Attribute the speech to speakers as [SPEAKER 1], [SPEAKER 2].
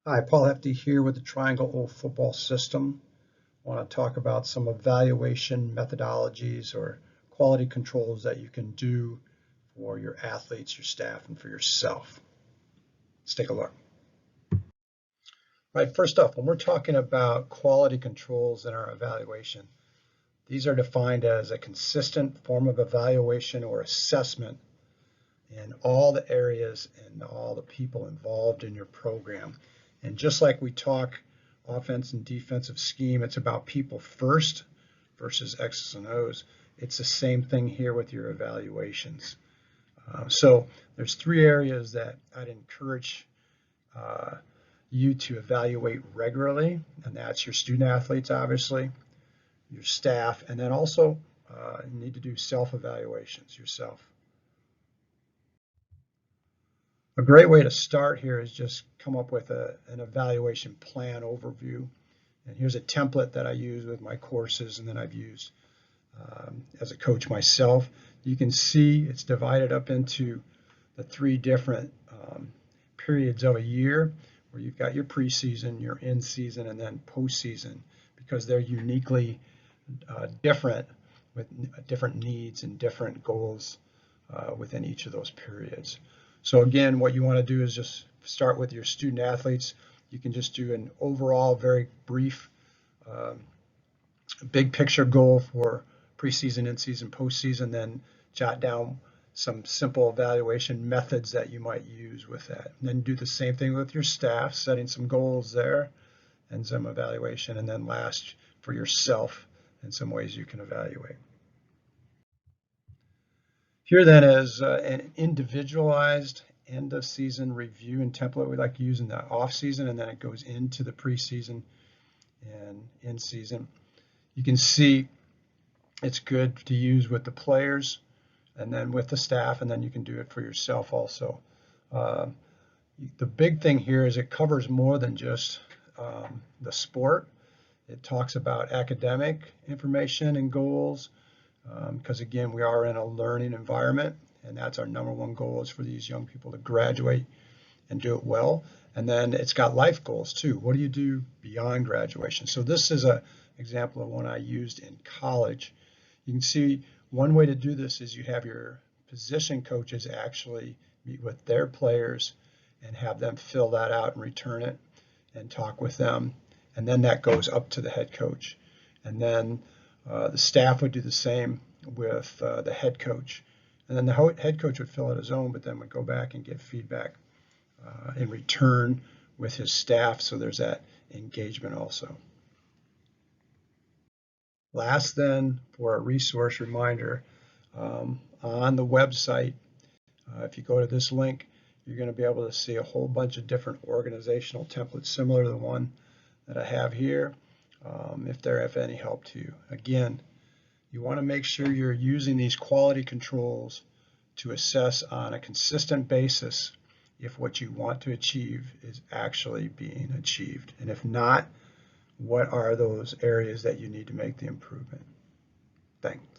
[SPEAKER 1] Hi, Paul Hefty here with the Triangle O football system. I want to talk about some evaluation methodologies or quality controls that you can do for your athletes, your staff, and for yourself. Let's take a look. Right, first off, when we're talking about quality controls in our evaluation, these are defined as a consistent form of evaluation or assessment in all the areas and all the people involved in your program. And just like we talk offense and defensive scheme, it's about people first versus X's and O's. It's the same thing here with your evaluations. So there's three areas that I'd encourage you to evaluate regularly, and that's your student athletes, obviously, your staff, and then also you need to do self-evaluations yourself. A great way to start here is just come up with an evaluation plan overview. And here's a template that I use with my courses and then I've used as a coach myself. You can see it's divided up into the three different periods of a year where you've got your preseason, your in-season, and then postseason, because they're uniquely different with different needs and different goals within each of those periods. So again, what you want to do is just start with your student athletes. You can just do an overall, very brief, big picture goal for preseason, in-season, postseason, then jot down some simple evaluation methods that you might use with that. And then do the same thing with your staff, setting some goals there and some evaluation. And then last, for yourself, and some ways you can evaluate. Here then is an individualized end of season review and template we like to use in the off season, and then it goes into the preseason and in season. You can see it's good to use with the players and then with the staff, and then you can do it for yourself also. The big thing here is it covers more than just the sport. It talks about academic information and goals, because again, we are in a learning environment, and that's our number one goal, is for these young people to graduate and do it well. And then it's got life goals too. What do you do beyond graduation? So this is an example of one I used in college. You can see one way to do this is you have your position coaches actually meet with their players and have them fill that out and return it and talk with them. And then that goes up to the head coach. And then the staff would do the same with the head coach. And then the head coach would fill out his own, but then would go back and get feedback in return with his staff. So there's that engagement also. Last then, for a resource reminder, on the website, if you go to this link, you're going to be able to see a whole bunch of different organizational templates similar to the one that I have here, if they're of any help to you. Again, you want to make sure you're using these quality controls to assess on a consistent basis if what you want to achieve is actually being achieved. And if not, what are those areas that you need to make the improvement? Thanks.